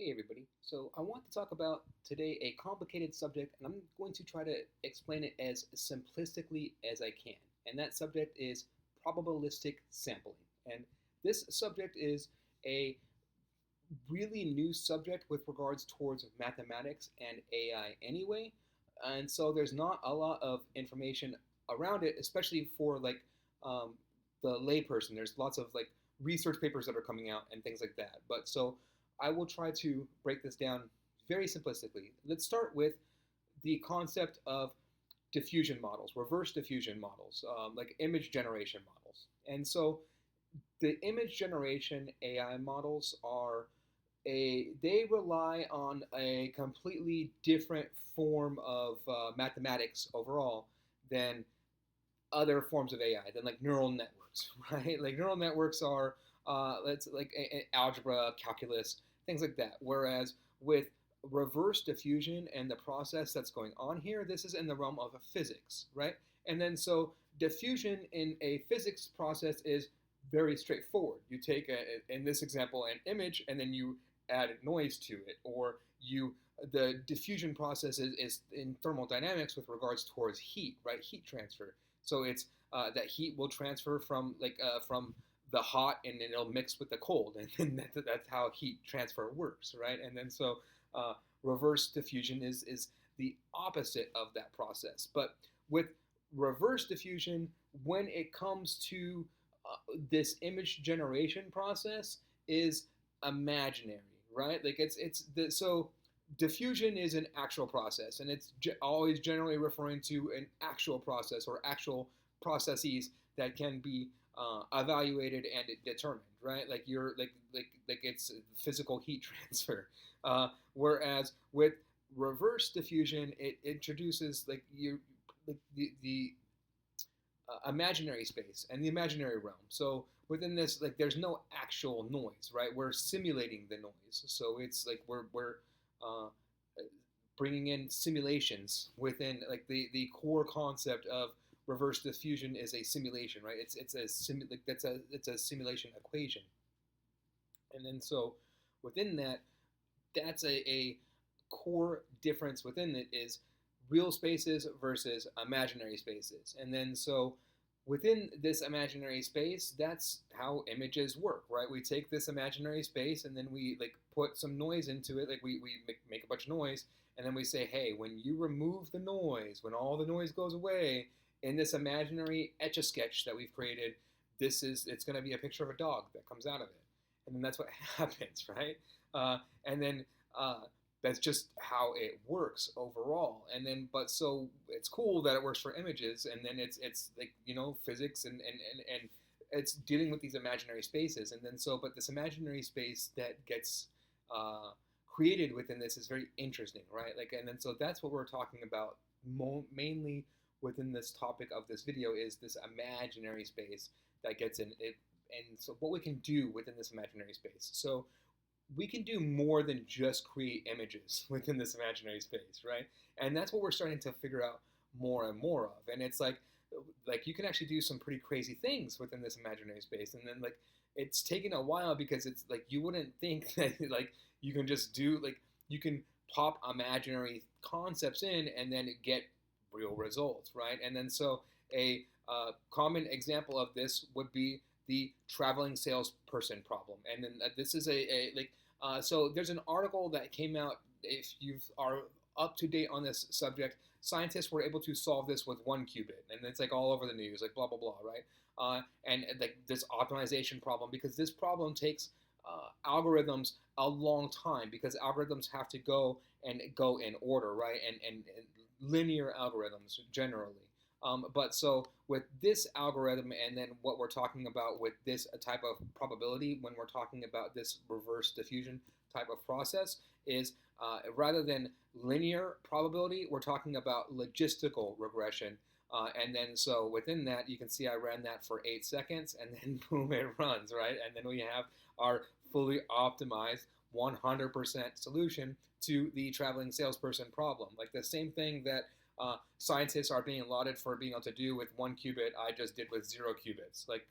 Hey everybody. So I want to talk about today a complicated subject, and I'm going to try to explain it as simplistically as I can. And that subject is probabilistic sampling. And this subject is a really new subject with regards towards mathematics and AI anyway. And so there's not a lot of information around it, especially for um, the layperson. There's lots of research papers that are coming out and things like that. But so I will try to break this down very simplistically. Let's start with the concept of diffusion models, reverse diffusion models, like image generation models. And so the image generation AI models are they rely on a completely different form of mathematics overall than other forms of AI, than like neural networks, right? Like neural networks are let's like algebra, calculus, things like that. Whereas with reverse diffusion and the process that's going on here, this is in the realm of physics, right? And then so diffusion in a physics process is very straightforward. You take in this example an image and then you add noise to it, or you the diffusion process is in thermodynamics with regards towards heat, right? Heat transfer. So it's that heat will transfer from the hot and then it'll mix with the cold, and then that's how heat transfer works, right? And then so uh, reverse diffusion is the opposite of that process. But with reverse diffusion, when it comes to this image generation process, is imaginary, right? Like so diffusion is an actual process, and it's always generally referring to an actual process or actual processes that can be evaluated and determined, right? Like you're like it's physical heat transfer. Whereas with reverse diffusion, it introduces like you like the imaginary space and the imaginary realm. So within this, like, there's no actual noise, right? We're simulating the noise. So it's like we're uh, bringing in simulations within like the core concept of reverse diffusion is a simulation, right? Like it's a simulation equation, and then so within that, that's a core difference within it is real spaces versus imaginary spaces. And then so within this imaginary space, that's how images work, right? We take this imaginary space and then we like put some noise into it, like we make a bunch of noise, and then we say, hey, when you remove the noise, when all the noise goes away in this imaginary etch a sketch that we've created, it's going to be a picture of a dog that comes out of it, and then that's what happens, right? And then uh, that's just how it works overall. And then, but so it's cool that it works for images, and then it's like physics and it's dealing with these imaginary spaces, and then so but this imaginary space that gets created within this is very interesting, right? Like, and then so that's what we're talking about mainly within this topic of this video is this imaginary space that gets in it, and so what we can do within this imaginary space. So we can do more than just create images within this imaginary space, right? And that's what we're starting to figure out more and more of. And it's like you can actually do some pretty crazy things within this imaginary space. And then like it's taken a while because it's like you wouldn't think that like you can just do like you can pop imaginary concepts in and then get real results, right? And then so a common example of this would be the traveling salesperson problem. And then this is a like so there's an article that came out. If you are up to date on this subject, scientists were able to solve this with 1 qubit, and it's like all over the news, like blah blah blah, right? And like this optimization problem, because this problem takes algorithms a long time, because algorithms have to go in order, right? And linear algorithms generally. But so with this algorithm, and then what we're talking about with this type of probability, when we're talking about this reverse diffusion type of process, is rather than linear probability, we're talking about logistical regression. And then so within that, you can see I ran that for 8 seconds, and then boom, it runs, right? And then we have our fully optimized 100% solution to the traveling salesperson problem. Like the same thing that scientists are being lauded for being able to do with 1 qubit, I just did with 0 qubits. Like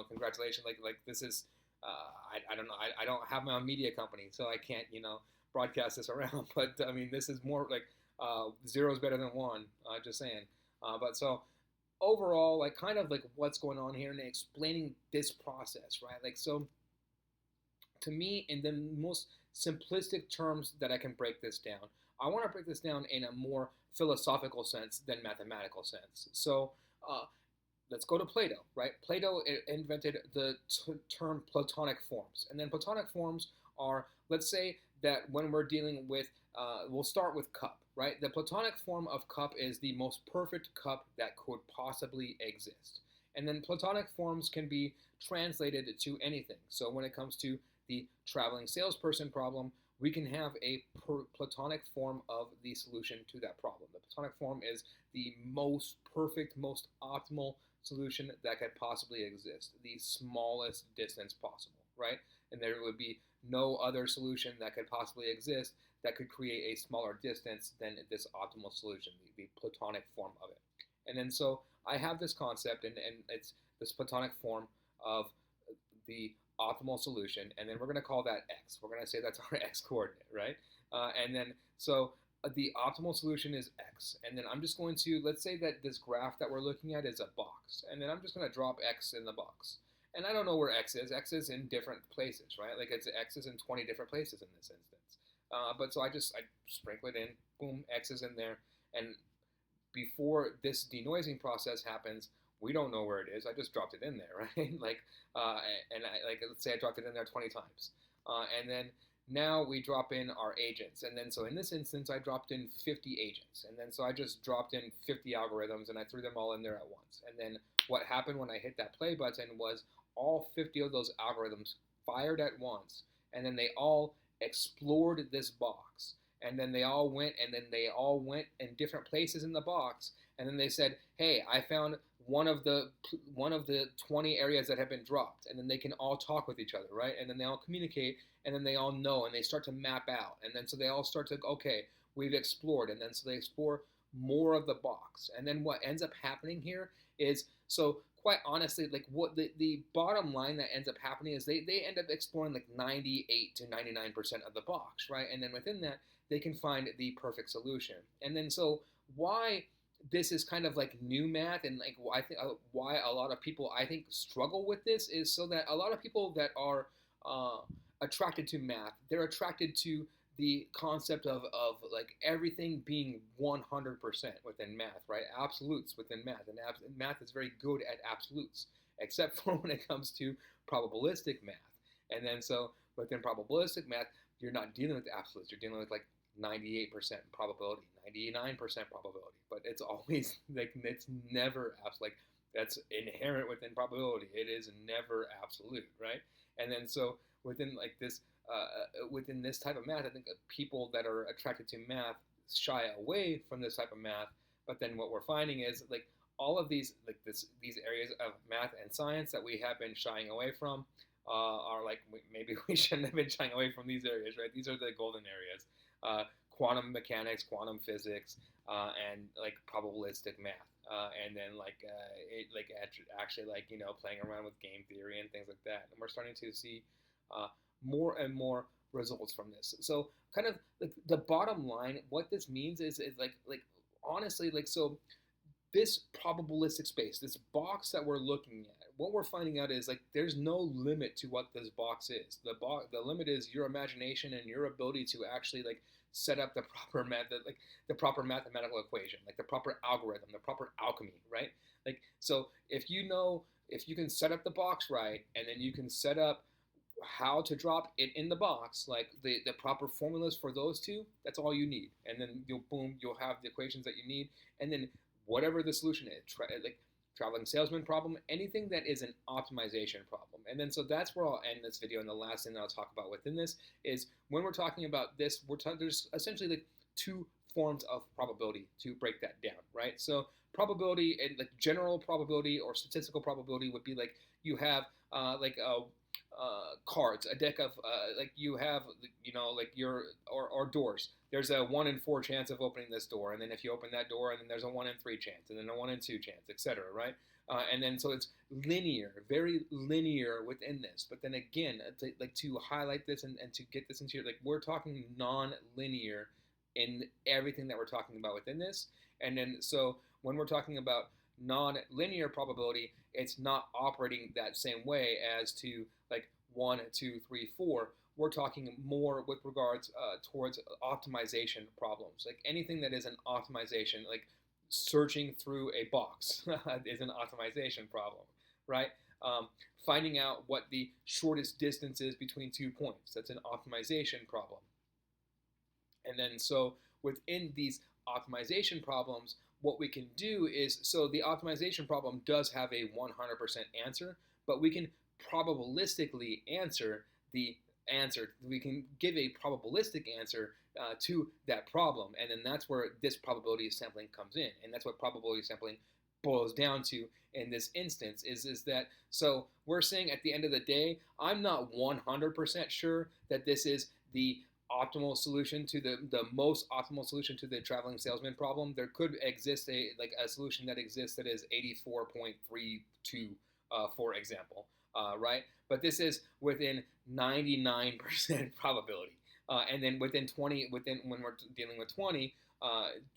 congratulations. Like this is I don't know. I don't have my own media company, so I can't broadcast this around. But I mean, this is more like zero is better than one. Just saying. But so overall, like kind of like what's going on here and explaining this process, right? Like so, to me, in the most simplistic terms that I can break this down, I want to break this down in a more philosophical sense than mathematical sense. So uh, let's go to Plato, right? Plato invented the term Platonic forms. And then Platonic forms are, let's say that when we're dealing with, we'll start with cup, right? The Platonic form of cup is the most perfect cup that could possibly exist. And then Platonic forms can be translated to anything. So when it comes to the traveling salesperson problem, we can have a Platonic form of the solution to that problem. The Platonic form is the most perfect, most optimal solution that could possibly exist, the smallest distance possible, right? And there would be no other solution that could possibly exist that could create a smaller distance than this optimal solution, the Platonic form of it. And then so I have this concept, and it's this Platonic form of the optimal solution, and then we're going to call that x. We're going to say that's our x coordinate, right? And then so the optimal solution is x, and then I'm just going to, let's say that this graph that we're looking at is a box, and then I'm just going to drop x in the box. And I don't know where x is. X is in different places, right? Like x is in 20 different places in this instance. But so I sprinkle it in, boom, x is in there, and before this denoising process happens, we don't know where it is. I just dropped it in there, right? Let's say I dropped it in there 20 times, and then now we drop in our agents, and then so in this instance I dropped in 50 agents, and then so I just dropped in 50 algorithms, and I threw them all in there at once. And then what happened when I hit that play button was all 50 of those algorithms fired at once, and then they all explored this box, and then they all went in different places in the box, and then they said, hey, I found one of the 20 areas that have been dropped, and then they can all talk with each other, right? And then they all communicate, and then they all know, and they start to map out, and then so they all start to, okay, we've explored, and then so they explore more of the box. And then what ends up happening here is, so quite honestly, like what the bottom line that ends up happening is they end up exploring like 98 to 99% of the box, right? And then within that, they can find the perfect solution. And then so why this is kind of like new math, and like why a lot of people I think struggle with this is so that a lot of people that are attracted to math, they're attracted to the concept of like everything being 100% within math, right? Absolutes within math, and math is very good at absolutes, except for when it comes to probabilistic math. And then so within probabilistic math, you're not dealing with absolutes, you're dealing with like 98% probability, 99% probability, but it's always like it's never like that's inherent within probability. It is never absolute, right? And then so within like this within this type of math, I think people that are attracted to math shy away from this type of math. But then what we're finding is like all of these these areas of math and science that we have been shying away from are like maybe we shouldn't have been shying away from these areas, right? These are the golden areas: quantum mechanics, quantum physics, and like probabilistic math. And then actually like playing around with game theory and things like that. And we're starting to see more and more results from this. So kind of like the bottom line, what this means is like honestly like so this probabilistic space, this box that we're looking at, what we're finding out is like there's no limit to what this box is. The limit is your imagination and your ability to actually like set up the proper method, like the proper mathematical equation, like the proper algorithm, the proper alchemy, right? Like so if you can set up the box right, and then you can set up how to drop it in the box, like the proper formulas for those two, that's all you need. And then you'll have the equations that you need. And then whatever the solution is, like traveling salesman problem, anything that is an optimization problem. And then so that's where I'll end this video. And the last thing that I'll talk about within this is when we're talking about this, there's essentially like two forms of probability to break that down, right? So probability and like general probability or statistical probability would be like you have like cards, a deck of like you have, like your or doors. There's a 1 in 4 chance of opening this door, and then if you open that door, and then there's a 1 in 3 chance, and then a 1 in 2 chance, etc. Right? And then so it's linear, very linear within this. But then again, to highlight this and to get this into your, like, we're talking non-linear in everything that we're talking about within this. And then so when we're talking about non-linear probability, it's not operating that same way as to like 1, 2, 3, 4. We're talking more with regards towards optimization problems. Like anything that is an optimization, like searching through a box is an optimization problem, right? Um, Finding out what the shortest distance is between 2 points, that's an optimization problem. And then so within these optimization problems, what we can do is, so the optimization problem does have a 100% answer, but we can probabilistically answer the answer. We can give a probabilistic answer to that problem, and then that's where this probability sampling comes in, and that's what probability sampling boils down to in this instance is that, so we're saying at the end of the day, I'm not 100% sure that this is the optimal solution to the most optimal solution to the traveling salesman problem. There could exist a solution that exists that is 84.32, for example, right? But this is within 99% probability. And then within when we're dealing with 20,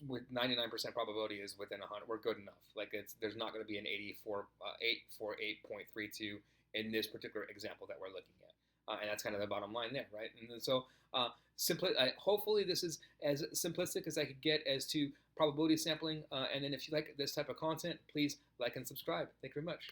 with 99% probability is within 100. We're good enough. Like there's not going to be an 848.32 in this particular example that we're looking at. And that's kind of the bottom line there, right? And then so hopefully this is as simplistic as I could get as to probability sampling. And then if you like this type of content, please like and subscribe. Thank you very much.